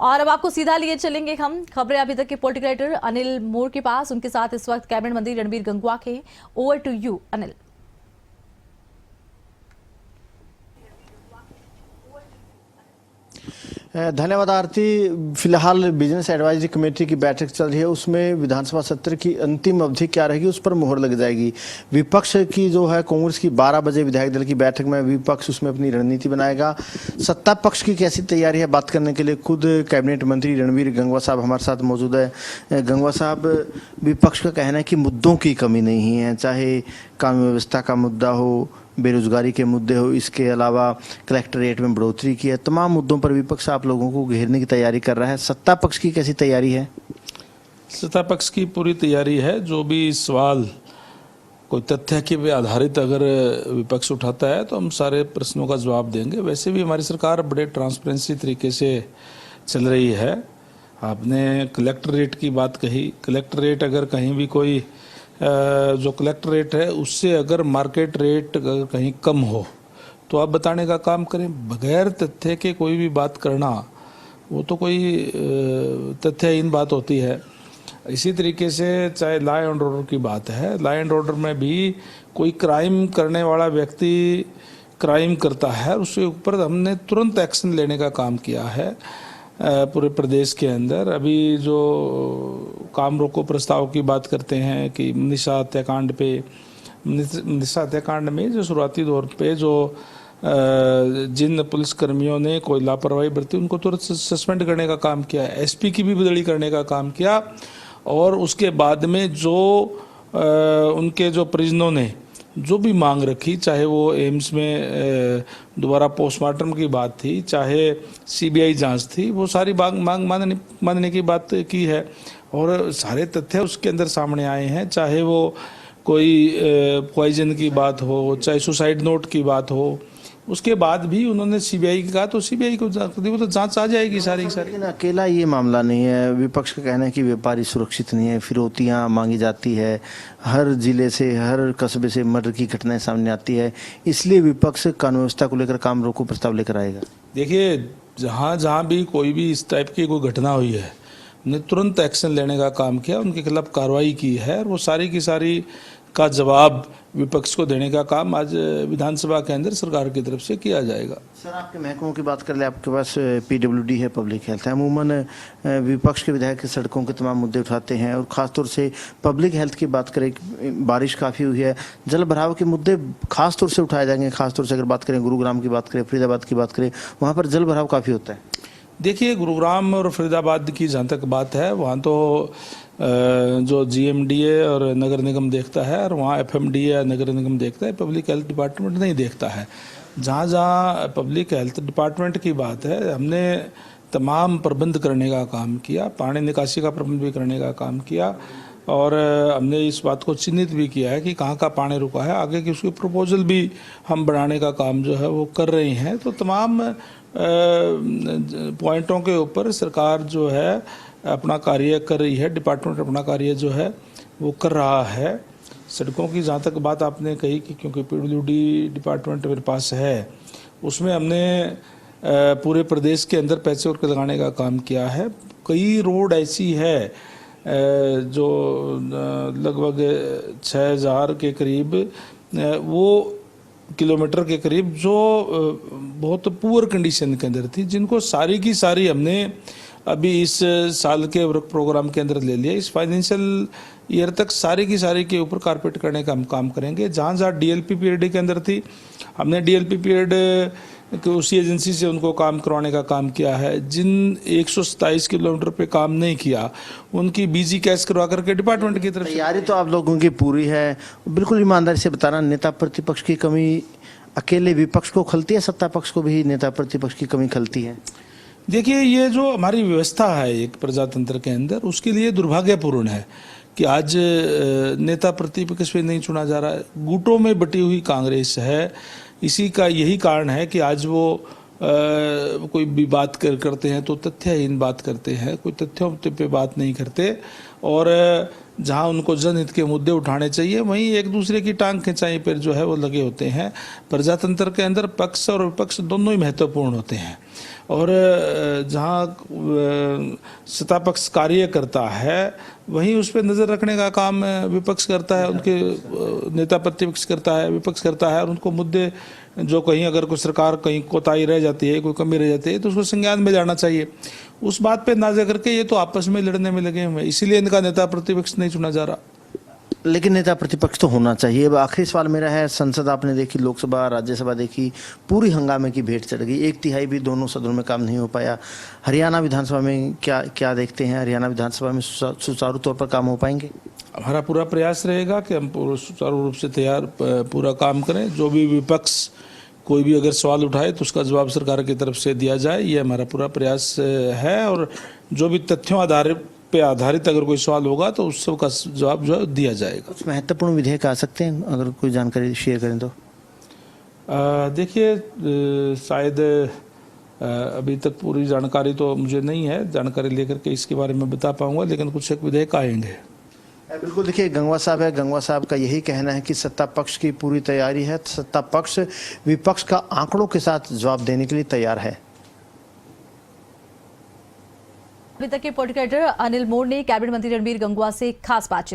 और अब आपको सीधा लिए चलेंगे हम खबरें अभी तक के पॉलिटिकल एडिटर अनिल मोर के पास। उनके साथ इस वक्त कैबिनेट मंत्री रणबीर गंगवा के। Over to you Anil. धन्यवाद आरती। फिलहाल बिजनेस एडवाइजरी कमेटी की बैठक चल रही है, उसमें विधानसभा सत्र की अंतिम अवधि क्या रहेगी उस पर मुहर लग जाएगी। विपक्ष की जो है कांग्रेस की 12 बजे विधायक दल की बैठक में विपक्ष उसमें अपनी रणनीति बनाएगा। सत्ता पक्ष की कैसी तैयारी है बात करने के लिए खुद कैबिनेट मंत्री रणबीर गंगवा साहब हमारे साथ मौजूद है। गंगवा साहब, विपक्ष का कहना है कि मुद्दों की कमी नहीं है, चाहे कानून व्यवस्था का मुद्दा हो, बेरोजगारी के मुद्दे हो, इसके अलावा कलेक्टर रेट में बढ़ोतरी की है, तमाम मुद्दों पर विपक्ष आप लोगों को घेरने की तैयारी कर रहा है। सत्ता पक्ष की कैसी तैयारी है? सत्ता पक्ष की पूरी तैयारी है। जो भी सवाल कोई तथ्य के आधारित अगर विपक्ष उठाता है तो हम सारे प्रश्नों का जवाब देंगे। वैसे भी हमारी सरकार बड़े ट्रांसपेरेंसी तरीके से चल रही है। आपने कलेक्टर रेट की बात कही। कलेक्टर रेट अगर कहीं भी कोई जो कलेक्टर रेट है उससे अगर मार्केट रेट अगर कहीं कम हो तो आप बताने का काम करें। बगैर तथ्य के कोई भी बात करना वो तो कोई तथ्यहीन बात होती है। इसी तरीके से चाहे लॉ एंड ऑर्डर की बात है, लॉ एंड ऑर्डर में भी कोई क्राइम करने वाला व्यक्ति क्राइम करता है उसके ऊपर हमने तुरंत एक्शन लेने का काम किया है पूरे प्रदेश के अंदर। अभी जो काम रोको प्रस्ताव की बात करते हैं कि मनीषा हत्याकांड पे, मनीषा हत्याकांड में जो शुरुआती दौर पे जो जिन पुलिसकर्मियों ने कोई लापरवाही बरती उनको तुरंत सस्पेंड करने का काम किया, एसपी की भी बदली करने का काम किया। और उसके बाद में जो उनके जो परिजनों ने जो भी मांग रखी, चाहे वो एम्स में दोबारा पोस्टमार्टम की बात थी, चाहे सीबीआई जांच थी, वो सारी मांग मानने की बात की है और सारे तथ्य उसके अंदर सामने आए हैं। चाहे वो कोई पॉइजन की बात हो, चाहे सुसाइड नोट की बात हो, उसके बाद भी उन्होंने सीबीआई की कहा तो सीबीआई को वो तो जांच आ जाएगी सारी की सारी। लेकिन अकेला ये मामला नहीं है। विपक्ष का कहना है कि व्यापारी सुरक्षित नहीं है, फिरौतियाँ मांगी जाती है, हर जिले से हर कस्बे से मर्डर की घटनाएं सामने आती है, इसलिए विपक्ष कानून व्यवस्था को लेकर काम रोको प्रस्ताव लेकर आएगा। देखिए, जहाँ जहाँ भी कोई भी इस टाइप की कोई घटना हुई है हमने तुरंत एक्शन लेने का काम किया, उनके खिलाफ कार्रवाई की है और वो सारी की सारी का जवाब विपक्ष को देने का काम आज विधानसभा के अंदर सरकार की तरफ से किया जाएगा। सर, आपके महकमों की बात कर ले, आपके पास पीडब्ल्यूडी है, पब्लिक हेल्थ है। अमूमन विपक्ष के विधायक सड़कों के तमाम मुद्दे उठाते हैं और ख़ासतौर से पब्लिक हेल्थ की बात करें, बारिश काफ़ी हुई है, जल भराव के मुद्दे खासतौर से उठाए जाएंगे। खासतौर से अगर बात करें गुरुग्राम की बात करें, फरीदाबाद की बात करें, वहाँ पर जल भराव काफ़ी होता है। देखिए, गुरुग्राम और फरीदाबाद की जहाँ तक बात है वहाँ तो जो जीएमडीए और नगर निगम देखता है और वहाँ एफएमडीए नगर निगम देखता है, पब्लिक हेल्थ डिपार्टमेंट नहीं देखता है। जहाँ जहाँ पब्लिक हेल्थ डिपार्टमेंट की बात है हमने तमाम प्रबंध करने का काम किया, पानी निकासी का प्रबंध भी करने का काम किया और हमने इस बात को चिन्हित भी किया है कि कहाँ का पानी रुका है, आगे की उसकी प्रपोजल भी हम बढ़ाने का काम जो है वो कर रहे हैं। तो तमाम पॉइंटों के ऊपर सरकार जो है अपना कार्य कर रही है, डिपार्टमेंट अपना कार्य जो है वो कर रहा है। सड़कों की जहाँ तक बात आपने कही कि क्योंकि पीडब्ल्यूडी डिपार्टमेंट मेरे पास है, उसमें हमने पूरे प्रदेश के अंदर पैसे और लगाने का काम किया है। कई रोड ऐसी है जो लगभग 6000 के करीब वो किलोमीटर के करीब जो बहुत पुअर कंडीशन के अंदर थी, जिनको सारी की सारी हमने अभी इस साल के वर्क प्रोग्राम के अंदर ले लिया। इस फाइनेंशियल ईयर तक सारी की सारी के ऊपर कारपेट करने का हम काम करेंगे। जहाँ जहाँ डीएलपी पीरियड के अंदर थी हमने डीएलपी पीरियड उसी एजेंसी से उनको काम करवाने का काम किया है। जिन 127 किलोमीटर पे काम नहीं किया उनकी बीजी कैश करवा करके डिपार्टमेंट की तरफ तैयारी तो आप लोगों की पूरी है। बिल्कुल ईमानदारी से बताना, नेता प्रतिपक्ष की कमी अकेले विपक्ष को खलती है, सत्ता पक्ष को भी नेता प्रतिपक्ष की कमी खलती है? देखिए, ये जो हमारी व्यवस्था है एक प्रजातंत्र के अंदर, उसके लिए दुर्भाग्यपूर्ण है कि आज नेता प्रतिपक्ष पे नहीं चुना जा रहा है। गुटों में बटी हुई कांग्रेस है, इसी का यही कारण है कि आज वो कोई भी बात करते हैं तो तथ्यहीन बात करते हैं, कोई तथ्यों पे बात नहीं करते, और जहां उनको जनहित के मुद्दे उठाने चाहिए वहीं एक दूसरे की टांग खिंचाई पर जो है वो लगे होते हैं। प्रजातंत्र के अंदर पक्ष और विपक्ष दोनों ही महत्वपूर्ण होते हैं, और जहां सत्ता पक्ष कार्य करता है वहीं उस पर नज़र रखने का काम विपक्ष करता है, उनके नेता प्रतिपक्ष करता है, विपक्ष करता है, और उनको मुद्दे जो कहीं अगर कोई सरकार कहीं कोताही रह जाती है, कोई कमी रह जाती है तो उसको संज्ञान में जाना चाहिए। उस बात पे ना जा करके ये तो आपस में लड़ने में लगे हुए हैं, इसीलिए इनका नेता प्रतिपक्ष नहीं चुना जा रहा। लेकिन नेता प्रतिपक्ष तो होना चाहिए। अब आखिरी सवाल मेरा है, संसद आपने देखी, लोकसभा राज्यसभा देखी, पूरी हंगामे की भेंट चढ़ गई, 1/3 भी दोनों सदनों में काम नहीं हो पाया। हरियाणा विधानसभा में क्या देखते हैं? हरियाणा विधानसभा में सुचारू तौर पर काम हो पाएंगे? हमारा पूरा प्रयास रहेगा कि हम सुचारू रूप से पूरा काम करें। जो भी विपक्ष कोई भी अगर सवाल उठाए तो उसका जवाब सरकार की तरफ से दिया जाए, ये हमारा पूरा प्रयास है। और जो भी तथ्यों पे आधारित अगर कोई सवाल होगा तो उस सब का जवाब जो है दिया जाएगा। कुछ महत्वपूर्ण विधेयक आ सकते हैं, अगर कोई जानकारी शेयर करें तो? देखिए, शायद अभी तक पूरी जानकारी तो मुझे नहीं है, जानकारी लेकर के इसके बारे में बता पाऊंगा, लेकिन कुछ एक विधेयक आएंगे। बिल्कुल, देखिए गंगवा साहब है, गंगवा साहब का यही कहना है कि सत्ता पक्ष की पूरी तैयारी है, सत्ता पक्ष विपक्ष का आंकड़ों के साथ जवाब देने के लिए तैयार है। अभी तक के पॉलिटिकल एडिटर अनिल मोर ने कैबिनेट मंत्री रणबीर गंगवा से खास बातचीत